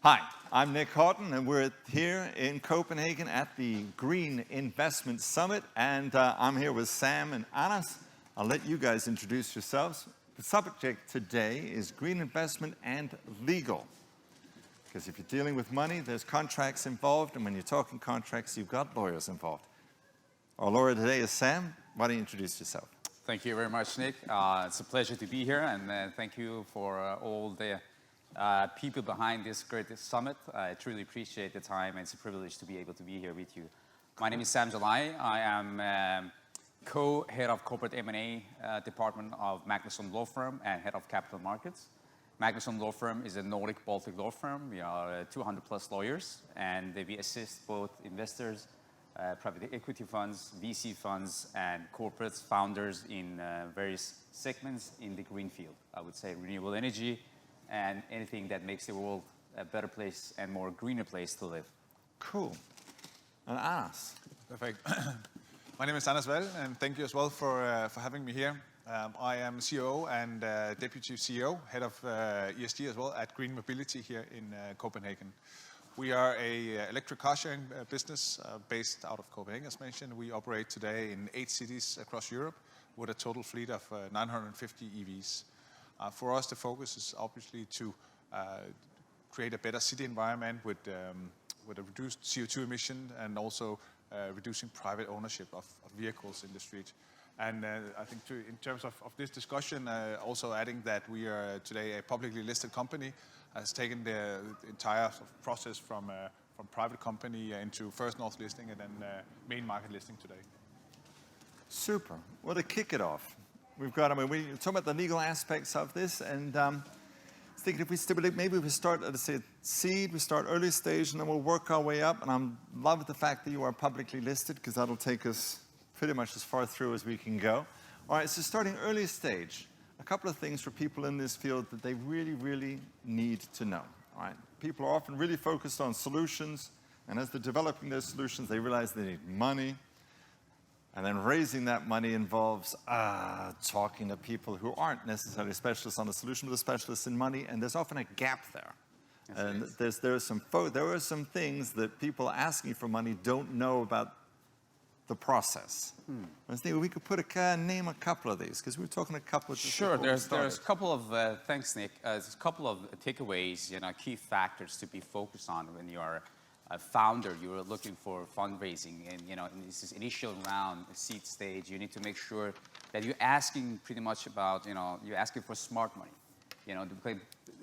Hi, I'm Nick Hawtin, and we're here in Copenhagen at the Green Investment Summit, and I'm here with Sam and Anas. I'll let you guys introduce yourselves. The subject today is green investment and legal. Because if you're dealing with money, there's contracts involved, and when you're talking contracts, you've got lawyers involved. Our lawyer today is Sam. Why don't you introduce yourself? Thank you very much, Nick. It's a pleasure to be here, and thank you for all the people behind this great summit. I truly appreciate the time, and it's a privilege to be able to be here with you. My name is Sam Jalaei. I am co-head of corporate M&A department of Magnusson law firm and head of capital markets. Magnusson law firm is a Nordic Baltic law firm. We are 200 plus lawyers, and we assist both investors, private equity funds, VC funds, and corporates, founders in various segments in the green field. I would say renewable energy and anything that makes the world a better place and more greener place to live. Cool. And Anas. Perfect. My name is Anas Well, and thank you as well for having me here. I am COO and Deputy CEO, Head of ESG as well at Green Mobility here in Copenhagen. We are a electric car sharing business based out of Copenhagen, as mentioned. We operate today in 8 cities across Europe with a total fleet of 950 EVs. For us, the focus is obviously to create a better city environment with a reduced CO2 emission and also reducing private ownership of vehicles in the street. And I think in terms of this discussion, also adding that we are today a publicly listed company, has taken the entire process from private company into First North listing and then main market listing today. Super. Well, to kick it off, we're talking about the legal aspects of this, and thinking if we stipulate, maybe we start at a seed, we start early stage, and then we'll work our way up. And I love the fact that you are publicly listed, because that'll take us pretty much as far through as we can go. All right, so starting early stage, a couple of things for people in this field that they really, really need to know. All right, people are often really focused on solutions, and as they're developing those solutions, they realize they need money. And then raising that money involves talking to people who aren't necessarily specialists on the solution, but are specialists in money, and there's often a gap there. Yes, and there are some things that people asking for money don't know about the process. I was thinking we could name a couple of these, because we were talking a couple of. Sure, there's a couple of thanks, Nick. There's a couple of takeaways, key factors to be focused on when you are a founder. You're looking for fundraising, and in this initial round, seed stage, you need to make sure that you're asking pretty much about, you're asking for smart money.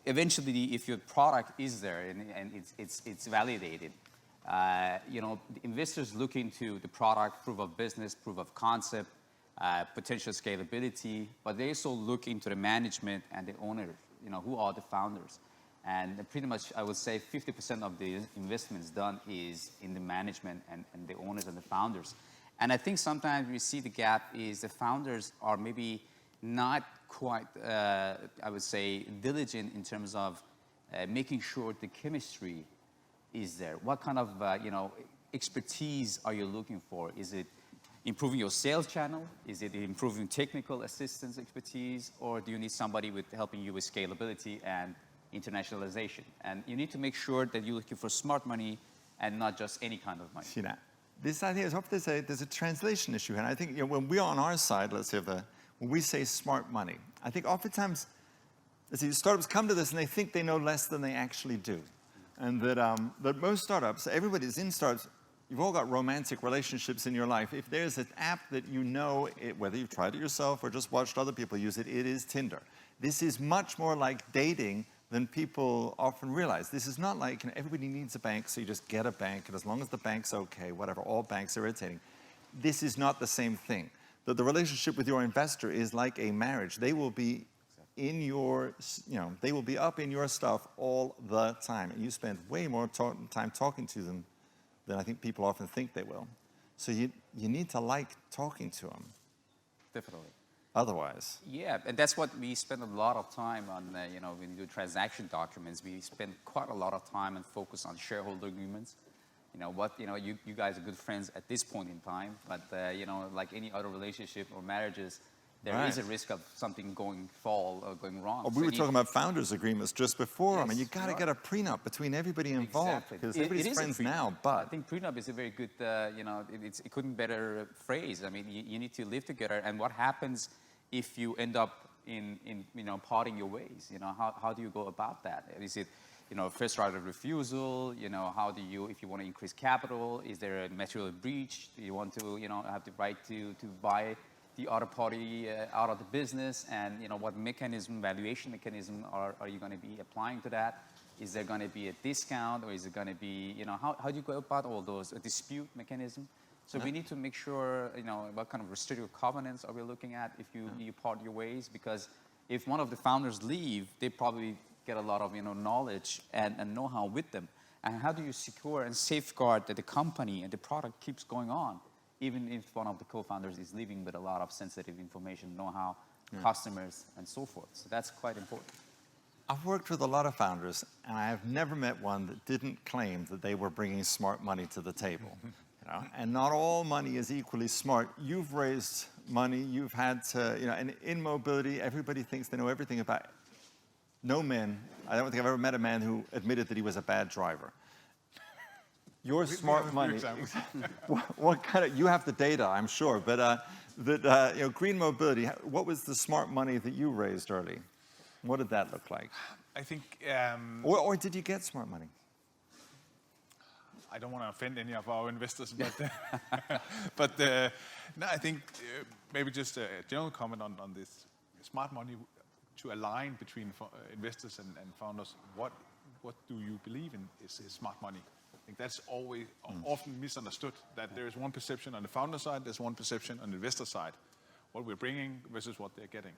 Eventually, if your product is there and it's validated. The investors look into the product, proof of business, proof of concept, potential scalability, but they also look into the management and the owners, who are the founders. And pretty much, I would say 50% of the investments done is in the management and the owners and the founders. And I think sometimes we see the gap is the founders are maybe not quite, I would say, diligent in terms of making sure the chemistry is there. What kind of expertise are you looking for? Is it improving your sales channel? Is it improving technical assistance expertise? Or do you need somebody with helping you with scalability and internationalization? And you need to make sure that you're looking for smart money and not just any kind of money. See that? This idea is often there's a translation issue, and I think when we're on our side, let's say when we say smart money, I think oftentimes startups come to this and they think they know less than they actually do. And that most startups, everybody's in startups, you've all got romantic relationships in your life. If there's an app that whether you've tried it yourself or just watched other people use it, it is Tinder. This is much more like dating than people often realize. This is not like everybody needs a bank, so you just get a bank, and as long as the bank's okay, whatever, all banks are irritating. This is not the same thing. The relationship with your investor is like a marriage. They will be they will be up in your stuff all the time. And you spend way more time talking to them than I think people often think they will. So you need to like talking to them. Definitely. Otherwise. Yeah, and that's what we spend a lot of time on, when you do transaction documents, we spend quite a lot of time and focus on shareholder agreements. You guys are good friends at this point in time, but like any other relationship or marriages, there is a risk of something going fall or going wrong. Oh, we were talking about founders agreements just before. I mean, you got to get a prenup between everybody involved because everybody's friends now. But I think prenup is a very good, it couldn't better phrase. I mean, you need to live together. And what happens if you end up in parting your ways? How do you go about that? Is it, first right of refusal? How do you, if you want to increase capital, is there a material breach? Do you want to, have the right to buy the other party out of the business, and what valuation mechanism are you going to be applying to that? Is there going to be a discount, or is it going to be, how do you go about all those, a dispute mechanism? So we need to make sure, what kind of restrictive covenants are we looking at if you part your ways? Because if one of the founders leave, they probably get a lot of knowledge and know-how with them. And how do you secure and safeguard that the company and the product keeps going on, even if one of the co-founders is leaving with a lot of sensitive information, know-how, customers, and so forth. So that's quite important. I've worked with a lot of founders, and I have never met one that didn't claim that they were bringing smart money to the table. And not all money is equally smart. You've raised money, you've had to, and in mobility, everybody thinks they know everything about it. No man, I don't think I've ever met a man who admitted that he was a bad driver. Your smart money, what kind of, you have the data, I'm sure, but green mobility, what was the smart money that you raised early? What did that look like? I think... Or did you get smart money? I don't want to offend any of our investors, but no, I think maybe just a general comment on this smart money, to align between investors and founders. What do you believe in is smart money? I think that's always often misunderstood, that there is one perception on the founder side, there's one perception on the investor side, what we're bringing versus what they're getting.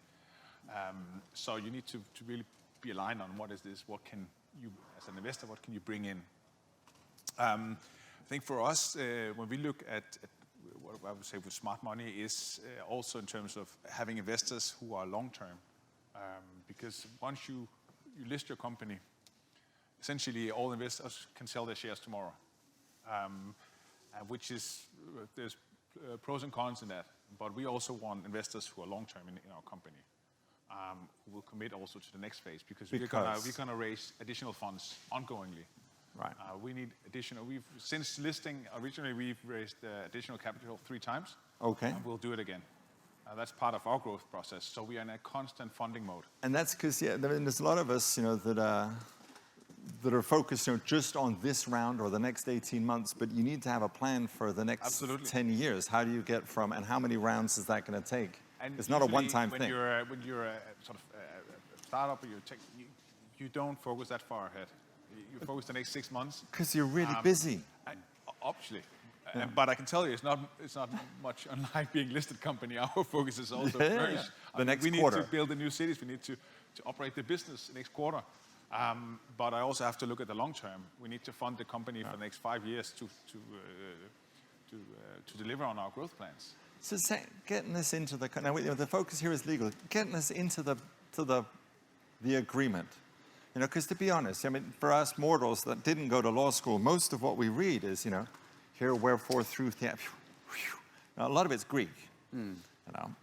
So you need to really be aligned on what is this, what can you, as an investor, what can you bring in? I think for us, when we look at what I would say with smart money is also in terms of having investors who are long-term. Because once you list your company, essentially all investors can sell their shares tomorrow, which is, there's pros and cons in that. But we also want investors who are long-term in our company, who will commit also to the next phase, because we're going to raise additional funds ongoingly. Right. We need additional, since listing originally, we've raised additional capital 3 times. Okay. And we'll do it again. That's part of our growth process. So we are in a constant funding mode. And that's because, there's a lot of us, that are focused, just on this round or the next 18 months, but you need to have a plan for the next 10 years. How do you get from, and how many rounds is that going to take? And it's not a one-time thing. When you're a sort of a startup, or you don't focus that far ahead. You focus the next 6 months. Because you're really busy. Obviously. Yeah. But I can tell you, it's not much unlike being a listed company. Our focus is also very the next we quarter. need to build the new cities. We need to operate the business next quarter. But I also have to look at the long term. We need to fund the company for the next 5 years to deliver on our growth plans. So getting this into the now, the focus here is legal. Getting this into the agreement. Because to be honest, for us mortals that didn't go to law school, most of what we read is, here, wherefore, through, a lot of it's Greek,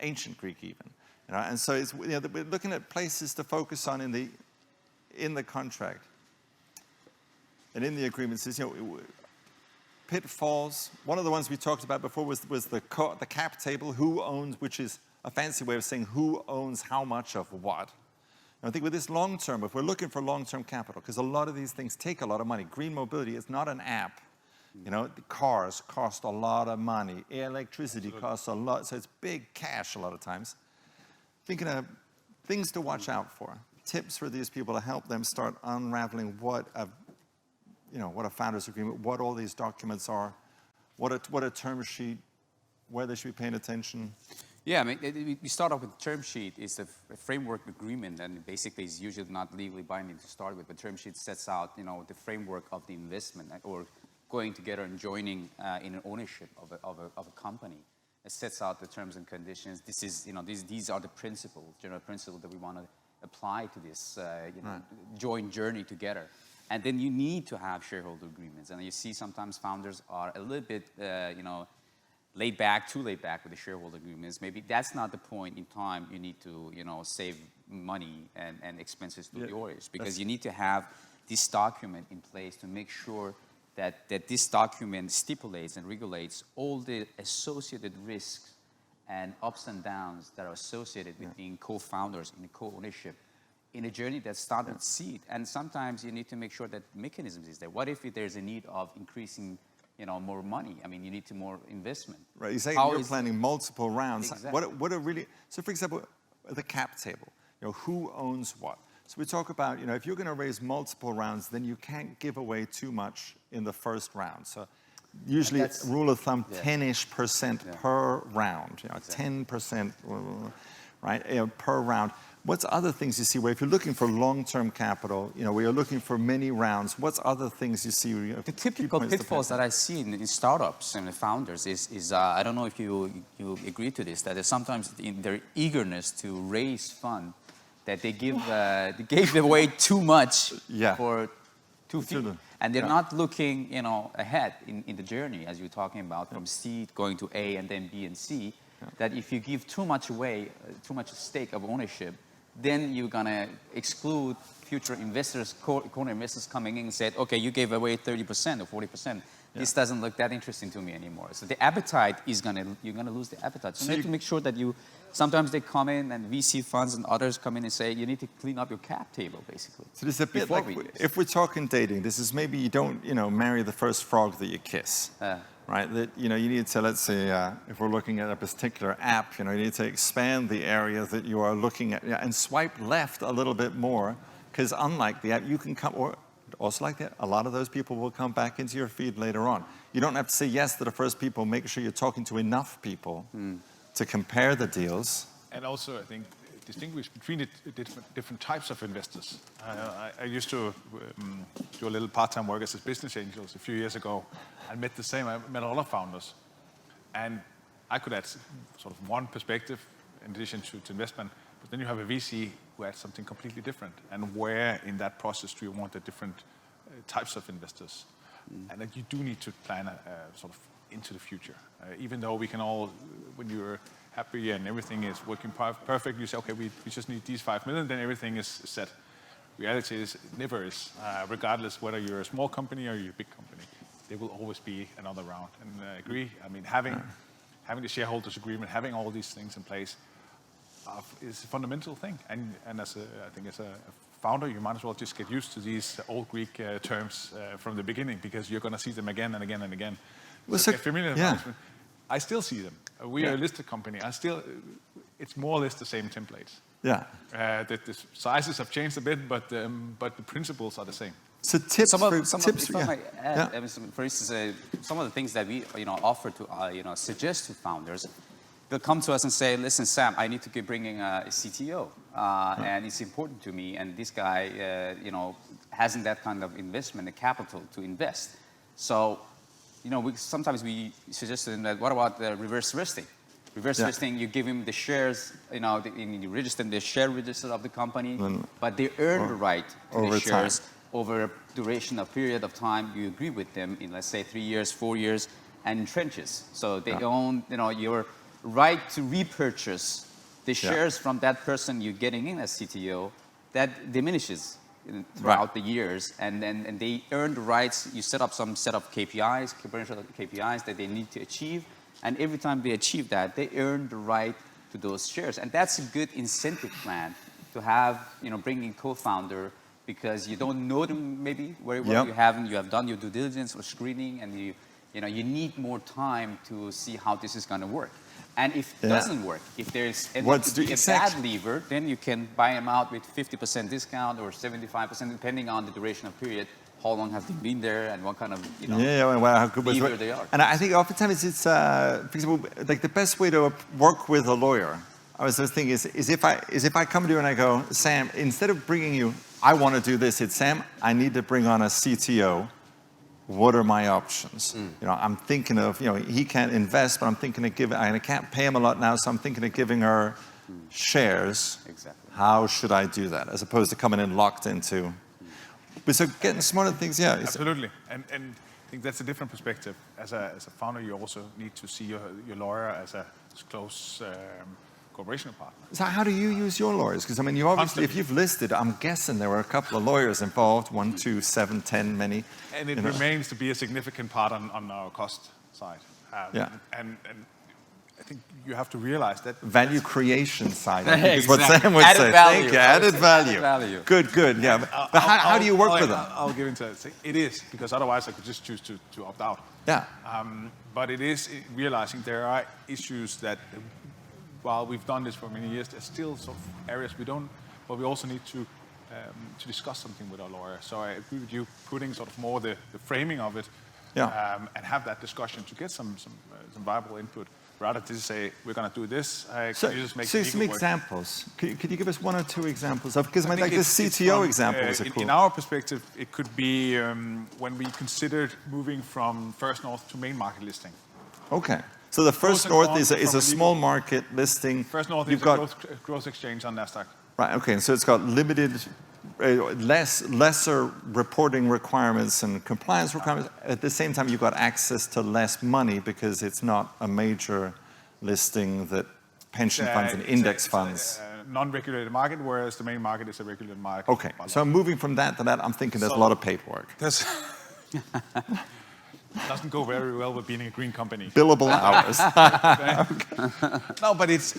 ancient Greek even, and so it's, we're looking at places to focus on in the contract and in the agreements is, pitfalls. One of the ones we talked about before was the cap table, who owns, which is a fancy way of saying who owns how much of what. And I think with this long term, if we're looking for long-term capital, because a lot of these things take a lot of money. Green mobility is not an app. The cars cost a lot of money. Electricity costs a lot, so it's big cash a lot of times. Thinking of things to watch out for, tips for these people to help them start unraveling what a founder's agreement, what all these documents are, what a term sheet, where they should be paying attention. Yeah, we start off with the term sheet. It's a framework agreement, and basically it's usually not legally binding to start with. But term sheet sets out, the framework of the investment, or going together and joining in an ownership of a company. It sets out the terms and conditions. This is, these are the principles, general principles that we want to apply to this, joint journey together. And then you need to have shareholder agreements. And you see sometimes founders are a little bit, laid back, too laid back with the shareholder agreements, maybe that's not the point in time you need to, save money and expenses to the auditors, because you need to have this document in place to make sure that this document stipulates and regulates all the associated risks and ups and downs that are associated with being co-founders in a co-ownership in a journey that starts with seed. And sometimes you need to make sure that mechanisms is there. What if there's a need of increasing more money? I mean, you need more investment. Right, you're saying you're planning multiple rounds. Exactly. What are really, so for example, the cap table, who owns what? So we talk about, if you're going to raise multiple rounds, then you can't give away too much in the first round. So usually it's rule of thumb, 10-ish% per round, 10%, right, per round. What's other things you see where if you're looking for long-term capital, where you're looking for many rounds, what's other things you see? The typical pitfalls that I see in startups and the founders is I don't know if you agree to this, that sometimes in their eagerness to raise funds, that they gave away too much for too few. And they're not looking, ahead in the journey, as you're talking about, from seed going to A and then B and C, that if you give too much away, too much stake of ownership, then you're going to exclude future investors, corner investors coming in and said, okay, you gave away 30% or 40%. This doesn't look that interesting to me anymore. So the appetite is you're going to lose the appetite. So you need to make sure that sometimes they come in and VC funds and others come in and say, you need to clean up your cap table, basically. So this is a bit like, if we're talking dating, this is maybe you don't, marry the first frog that you kiss. Right, that you need to, let's say, if we're looking at a particular app, you need to expand the area that you are looking at and swipe left a little bit more, because unlike the app, you can come, or also like that, a lot of those people will come back into your feed later on. You don't have to say yes to the first people. Make sure you're talking to enough people to compare the deals. And also, I think, distinguish between the different types of investors. I used to do a little part-time work as a business angel a few years ago. I met the same. I met a lot of founders, and I could add sort of one perspective in addition to investment. But then you have a VC who adds something completely different. And where in that process do you want the different types of investors? And that you do need to plan sort of into the future. Even though we can all, when you're happy and everything is working perfect, you say, okay, we just need these 5 million, then everything is set. Reality is, it never is, regardless whether you're a small company or you're a big company. There will always be another round. And I agree, I mean, having the shareholders agreement, having all these things in place is a fundamental thing. And I think as a founder, you might as well just get used to these old Greek terms from the beginning, because you're going to see them again and again and again. So get familiar with I still see them. We are a listed company. It's more or less the same templates. The sizes have changed a bit, but the principles are the same. So tips if I might add, I mean, for instance, some of the things that we offer to suggest to founders, they'll come to us and say, listen, Sam, I need to keep bringing a CTO, and it's important to me, and this guy hasn't that kind of investment, the capital to invest. So sometimes we suggest to them that, what about the reverse listing? Reverse listing, you give him the shares, you register the share register of the company, but they earn the right to the shares over a duration, a period of time. You agree with them in, let's say, 3 years, 4 years, and in tranches. So they own, your right to repurchase the shares from that person you're getting in as CTO. That diminishes throughout the years, and they earn the rights. You set up some set of KPIs, commercial KPIs that they need to achieve, and every time they achieve that, they earn the right to those shares. And that's a good incentive plan to have, bringing co-founder, because you don't know them maybe very well. You have done your due diligence or screening, and you need more time to see how this is going to work. And if it doesn't work, if there's a bad lever, then you can buy them out with 50% discount or 75%, depending on the duration of period, how long have they been there, and what kind of how good lever they are. And I think oftentimes it's, for example, like the best way to work with a lawyer, I was just thinking, is if I come to you and I go, Sam, instead of bringing you, I want to do this, it's Sam, I need to bring on a CTO. What are my options? I'm thinking of, he can't invest, but I'm thinking of giving, I can't pay him a lot now, so I'm thinking of giving her shares. Exactly. How should I do that? As opposed to coming in locked into. But so getting smarter things, Absolutely. And I think that's a different perspective. As a founder, you also need to see your lawyer as a close cooperation partner. So how do you use your lawyers? Because I mean, you obviously, if you've listed, I'm guessing there were a couple of lawyers involved, 1, 2, 7, 10, many. And it remains to be a significant part on our cost side. And I think you have to realize that Value creation side, I think is what Exactly. Sam would Added say. value. Thank you, added value. Added value. Good, good, yeah. But how do you work with them? I'll give into it. It is, because otherwise I could just choose to opt out. Yeah. But it is realizing there are issues that, while we've done this for many years, there's still sort of areas we don't, but we also need to discuss something with our lawyer. So I agree with you, putting sort of more the framing of it, and have that discussion to get some viable input, rather than say, we're going to do this. So, can you just make so legal some work? examples. Could you give us 1 or 2 examples of, because I mean, think like the it's CTO from, examples are cool. In our perspective, it could be when we considered moving from First North to main market listing. Okay. So the First and North cons is from a a small market listing. First North You've is got, a growth exchange on NASDAQ. right, okay, and so it's got limited, lesser reporting requirements and compliance requirements. At the same time, you've got access to less money because it's not a major listing that pension funds and index funds. It's a non-regulated market, whereas the main market is a regulated market. Okay, so I'm moving from that to that. I'm thinking there's a lot of paperwork. Doesn't go very well with being a green company. Billable hours. No, but it's,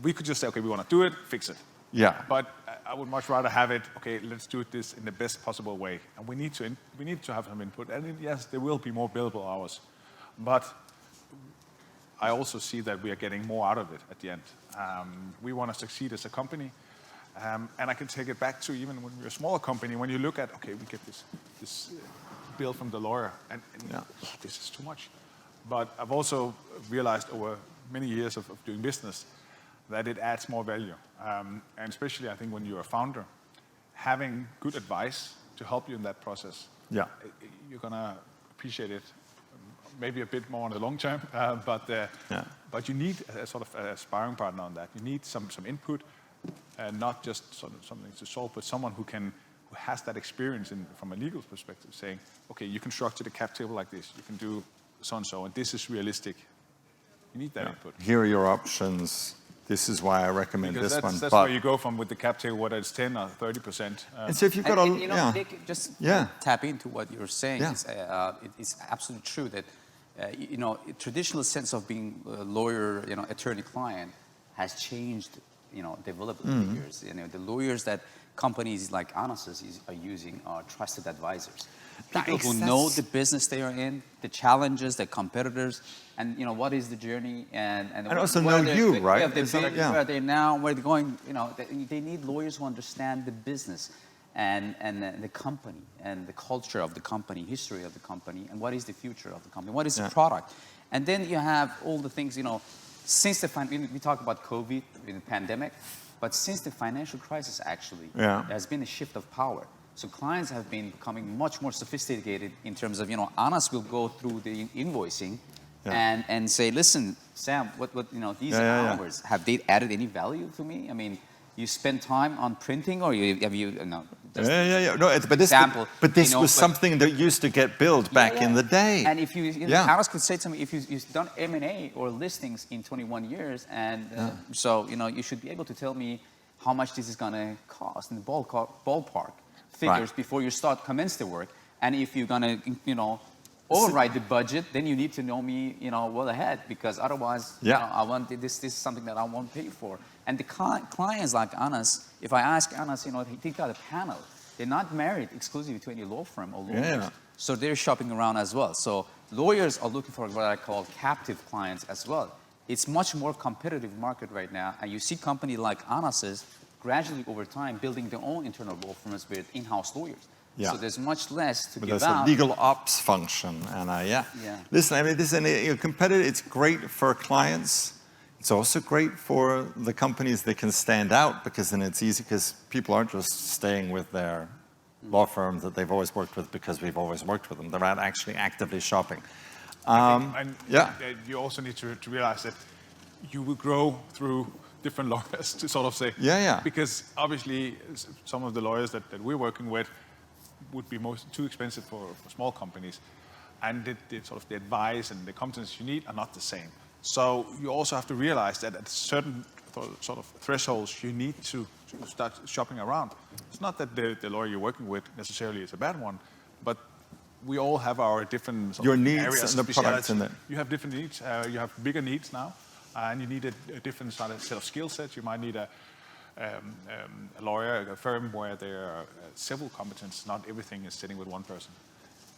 we could just say, okay, we want to do it, fix it. Yeah. But I would much rather have it, okay, let's do this in the best possible way. And we need to have some input. And yes, there will be more billable hours. But I also see that we are getting more out of it at the end. We want to succeed as a company. And I can take it back to even when we're a smaller company, when you look at, okay, we get this bill from the lawyer, and this is too much. But I've also realized over many years of doing business that it adds more value. And especially, I think, when you're a founder, having good advice to help you in that process, you're going to appreciate it maybe a bit more in the long term, but you need a sort of a sparring partner on that. You need some input, not just sort of something to solve, but someone who has that experience from a legal perspective, saying, okay, you can structure the cap table like this, you can do so and so, and this is realistic. You need that input. Here are your options. This is why I recommend Because this one. That's where you go from with the cap table, whether it's 10 or 30%. And so if you've got Nick, just tap into what you're saying. It's absolutely true that traditional sense of being a lawyer, attorney-client has changed, developed over the years. The lawyers that companies like Anasis are using are trusted advisors. People who know the business they are in, the challenges, the competitors, and what is the journey, and also know you, right? Where are they now? Where they're going? They need lawyers who understand the business and the company and the culture of the company, history of the company, and what is the future of the company, what is the product, and then you have all the things. Since we talk about COVID, the pandemic, but since the financial crisis, actually, there has been a shift of power. So clients have been becoming much more sophisticated in terms of, Anas will go through the invoicing and say, listen, Sam, what these hours, have they added any value to me? I mean, you spend time on printing, or have you no? No, but this was something that used to get billed back in the day. And if Anas could say to me, if you've done M&A or listings in 21 years, and so you should be able to tell me how much this is going to cost in the ballpark figures before you commence the work. And if you're going to override the budget, then you need to know me well ahead, because otherwise I want this is something that I won't pay for. And the clients like Anas, if I ask Anas, he got a panel. They're not married exclusively to any law firm or lawyers. So they're shopping around as well. So lawyers are looking for what I call captive clients as well. It's much more competitive market right now, and you see companies like Anas's gradually over time building their own internal law firms with in-house lawyers. So there's much less to give out. There's a legal ops function, and listen, I mean, this is competitive. It's great for clients. It's also great for the companies that can stand out, because then it's easy, because people aren't just staying with their law firm that they've always worked with because we've always worked with them. They're out actually actively shopping. You also need to realize that you will grow through different lawyers, to sort of say. Because obviously some of the lawyers that we're working with, would be too expensive for small companies. And the sort of the advice and the competencies you need are not the same. So you also have to realize that at certain sort of thresholds, you need to start shopping around. It's not that the lawyer you're working with necessarily is a bad one, but we all have our different sort Your of needs areas and of the products in it. You have different needs. You have bigger needs now, and you need a different sort of set of skill sets. You might need a lawyer, a firm where there are several competencies. Not everything is sitting with one person.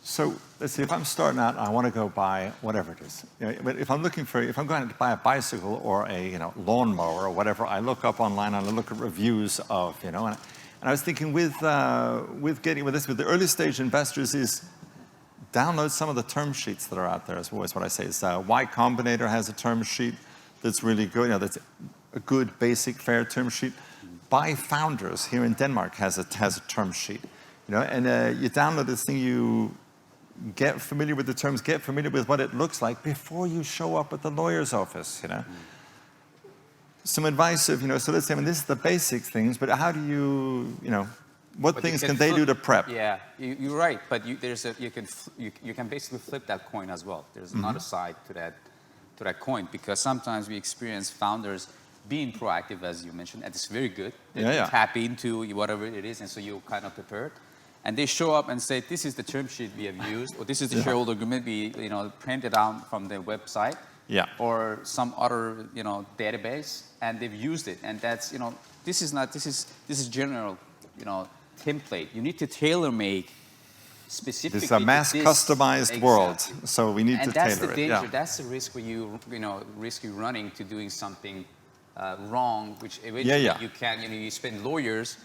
So let's see, if I'm starting out, I want to go buy whatever it is. But if I'm going to buy a bicycle or a lawnmower or whatever, I look up online and I look at reviews of, and I was thinking with the early stage investors is download some of the term sheets that are out there. Is always what I say. Is Y Combinator has a term sheet that's really good. That's a good basic fair term sheet. Buy Founders here in Denmark has a term sheet. And you download this thing, you get familiar with the terms, get familiar with what it looks like before you show up at the lawyer's office, Some advice of, so let's say, this is the basic things, but how do you, what But things can they do to prep? Yeah, you're right, but you can basically flip that coin as well. There's another side to that coin, because sometimes we experience founders being proactive, as you mentioned, and it's very good. They tap into whatever it is, and so you're kind of prepared. And they show up and say, this is the term sheet we have used, or this is the shareholder agreement we printed out from the website, or some other database, and they've used it. And that's this is general template. You need to tailor make specifically. It's a mass customized world, so we need to tailor it. And that's the danger. That's the risk where you risk you running to doing something wrong, which eventually you can you spend lawyers.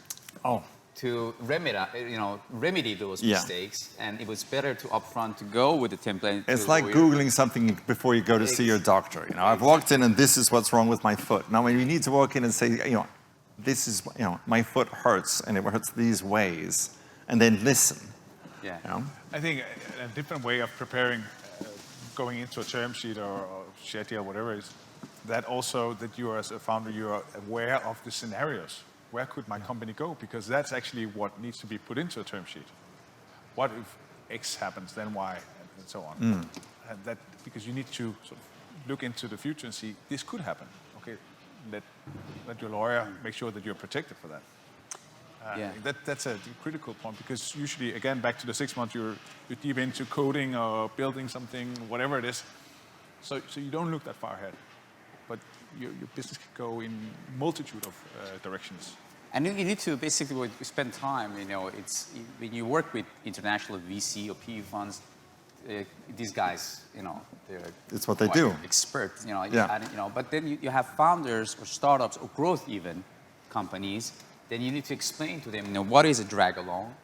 To remedy those mistakes, and it was better to upfront to go with the template. It's like Googling something before you go to see your doctor. I've walked in and this is what's wrong with my foot. Now, when you need to walk in and say, this is, my foot hurts and it hurts these ways, and then listen. Yeah. I think a different way of preparing, going into a term sheet or share deal, whatever it is, that also that you as a founder, you are aware of the scenarios. Where could my company go? Because that's actually what needs to be put into a term sheet. What if X happens, then Y, and so on. And that, because you need to sort of look into the future and see, this could happen. Okay, let your lawyer make sure that you're protected for that. That's a critical point, because usually, again, back to the 6 months, you're deep into coding or building something, whatever it is. So you don't look that far ahead. But your business can go in multitude of directions. And you need to basically spend time, it's when you work with international VC or PE funds, these guys, they're it's what they do. Experts, but then you have founders or startups or growth even companies, then you need to explain to them, what is a drag along,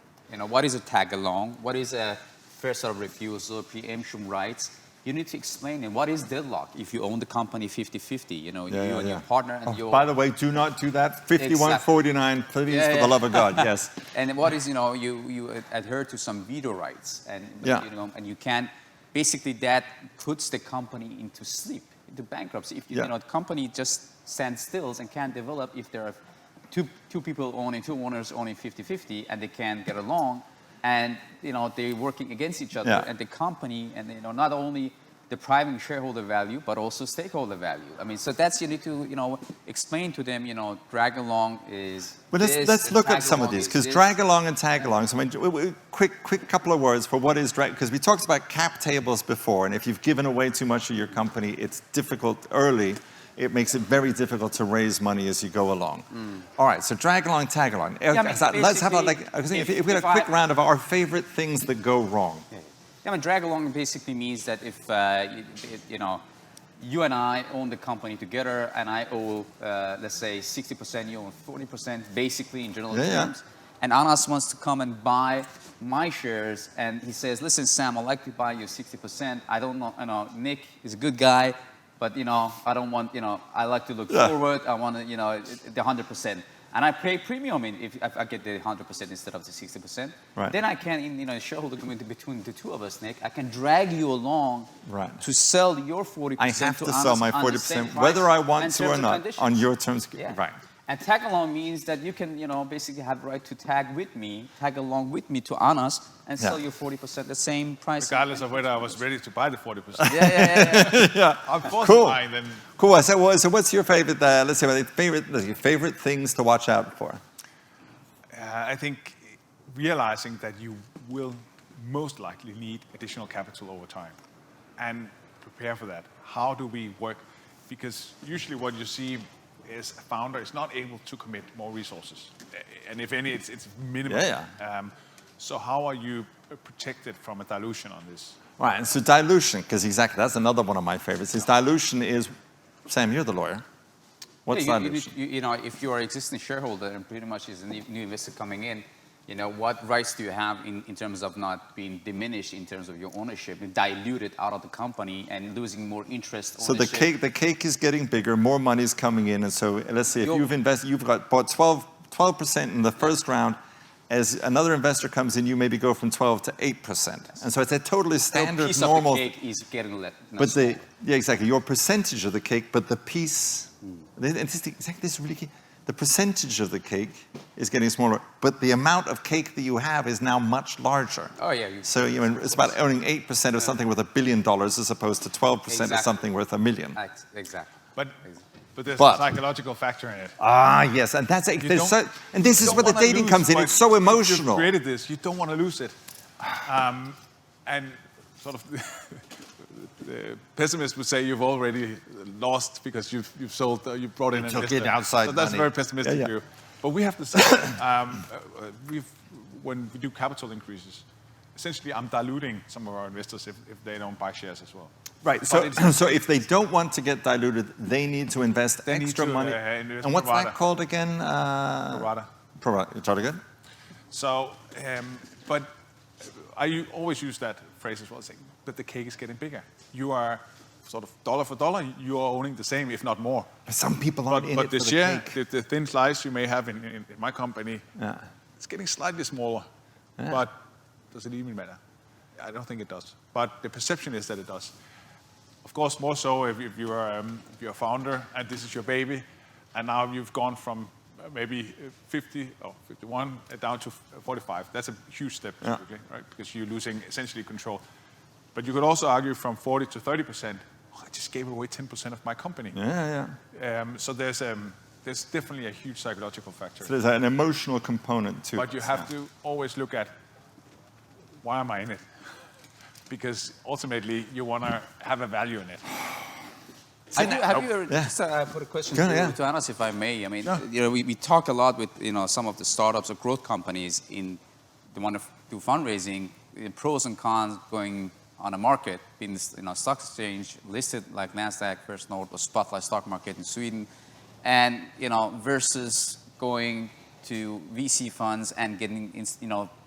what is a tag along, what is a first of refusal, preemption rights. You need to explain what is deadlock if you own the company 50-50, you and your partner. And by the way, do not do that. 51-49, please, for the love of God, yes. And what is, you adhere to some veto rights. And, and you can't, basically that puts the company into sleep, into bankruptcy. If the company just stands still and can't develop, if there are two people owning, two owners owning 50-50 and they can't get along, and they're working against each other, and the company, and not only depriving shareholder value, but also stakeholder value. I mean, so that's, you need to explain to them, drag along is. But let's look at some of these, because drag along and tag along. So quick couple of words for what is drag, because we talked about cap tables before, and if you've given away too much of your company, it's difficult early. It makes it very difficult to raise money as you go along. All right, so drag along, tag along. Let's have if we had a quick round of our favorite things that go wrong. Drag along basically means that if you and I own the company together, and I owe, let's say, 60%, you own 40%, basically in general terms. And Anas wants to come and buy my shares, and he says, "Listen, Sam, I'd like to buy you 60%. I don't know, Nick is a good guy. But, I don't want, I like to look forward. I want, the 100%. And I pay premium if I get the 100% instead of the 60%. Right. Then I can, in shareholder agreement between the two of us, Nick, I can drag you along to sell your 40%. I have to sell my 40%, whether I want to or not, on your terms. Yeah. Right. And tag along means that you can, basically have the right to tag along with me to Anas and sell you 40% the same price. Regardless of whether I was ready to buy the 40%. Yeah. I'm forced Cool. to buy, then Cool. So what's your favorite, let's say, your favorite things to watch out for? I think realizing that you will most likely need additional capital over time and prepare for that. How do we work? Because usually what you see is a founder is not able to commit more resources. And if any, it's minimal. So how are you protected from a dilution on this? Right, and so dilution, because exactly, that's another one of my favorites, is dilution is, Sam, you're the lawyer. What's dilution? If you are an existing shareholder and pretty much is a new investor coming in, what rights do you have in terms of not being diminished in terms of your ownership and diluted out of the company and losing more interest ownership? So the cake is getting bigger, more money is coming in, and so let's say if you've bought 12% in the first round, as another investor comes in, you maybe go from 12 to 8%. And so it's a totally standard, piece normal. Of the cake is getting but exactly, your percentage of the cake, but the piece, and this is really key. The percentage of the cake is getting smaller, but the amount of cake that you have is now much larger. Oh, yeah. So it's about owning 8% of something worth $1 billion as opposed to 12% of something worth $1 million. Exactly. But there's a psychological factor in it. Yes, and that's and this is where the dating comes in. It's so emotional. You've created this. You don't want to lose it, and sort of the pessimist would say you've already lost because you've sold, you brought in an investor. Took it outside So that's money. a very pessimistic view. But we have the same. When we do capital increases, essentially I'm diluting some of our investors if they don't buy shares as well. Right. So if they don't want to get diluted, they need to invest extra money. And what's that called again? Pro rata. You totally good. So, but I always use that phrase as well, saying that the cake is getting bigger. You are sort of dollar for dollar, you are owning the same, if not more. But some people aren't in it for the cake. The thin slice you may have in my company, it's getting slightly smaller. But does it even matter? I don't think it does. But the perception is that it does. Of course, more so if you're a founder and this is your baby, and now you've gone from maybe 50 or 51 down to 45. That's a huge step, typically, right? Because you're losing essentially control. But you could also argue from 40 to 30%. I just gave away 10% of my company. So there's definitely a huge psychological factor. So there's an emotional component to it. But you have to always look at, why am I in it? Because ultimately you want to have a value in it. Have you ever, just put a question to Anas, if I may. I mean, we talk a lot with some of the startups or growth companies in the want to do fundraising, the pros and cons going on a market, being stock exchange listed like Nasdaq, First North, or Spotlight stock market in Sweden, and versus going to VC funds and getting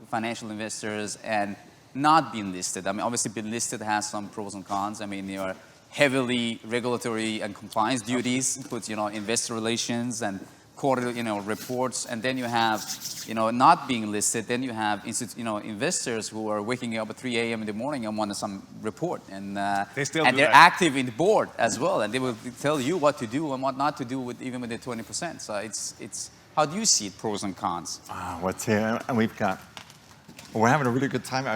financial investors and not being listed. I mean, obviously being listed has some pros and cons. I mean, your heavily regulatory and compliance duties, puts investor relations and quarterly reports, and then you have not being listed. Then you have investors who are waking up at 3 a.m. in the morning and want some report, and they're active in the board as well, and they will tell you what to do and what not to do with even with the 20%. So it's how do you see it, pros and cons? What's here? And we're having a really good time.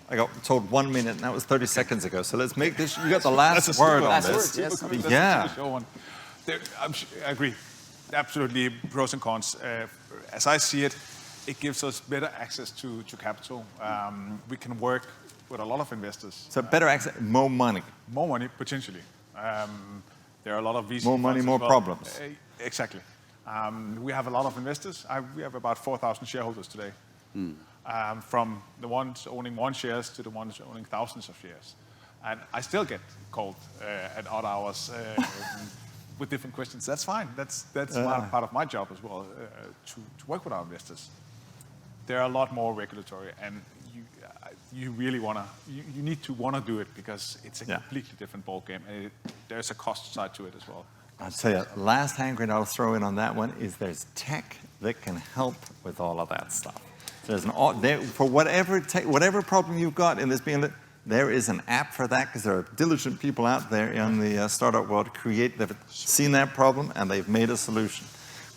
I got told 1 minute, and that was 30 seconds ago. So let's make this. You got the last word on this. I agree. Absolutely, pros and cons. As I see it, it gives us better access to capital. We can work with a lot of investors. So better access, more money. More money, potentially. There are a lot of VC more money, more problems. Exactly. We have a lot of investors. We have about 4,000 shareholders today. From the ones owning 1 shares to the ones owning thousands of shares. And I still get called at odd hours with different questions. That's fine. That's part of my job as well, to work with our investors. There are a lot more regulatory, and you really you need to want to do it because it's a completely different ballgame, and there's a cost side to it as well. I'll tell you, last hand grenade I'll throw in on that one is there's tech that can help with all of that stuff. For whatever problem you've got in this being, there is an app for that because there are diligent people out there in the startup world they've seen that problem and they've made a solution.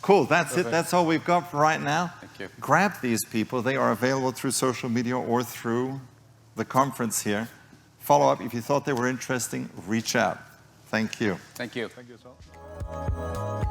Cool, that's it. That's all we've got for right now. Thank you. Grab these people. They are available through social media or through the conference here. Follow up. If you thought they were interesting, reach out. Thank you. Thank you. Thank you as well.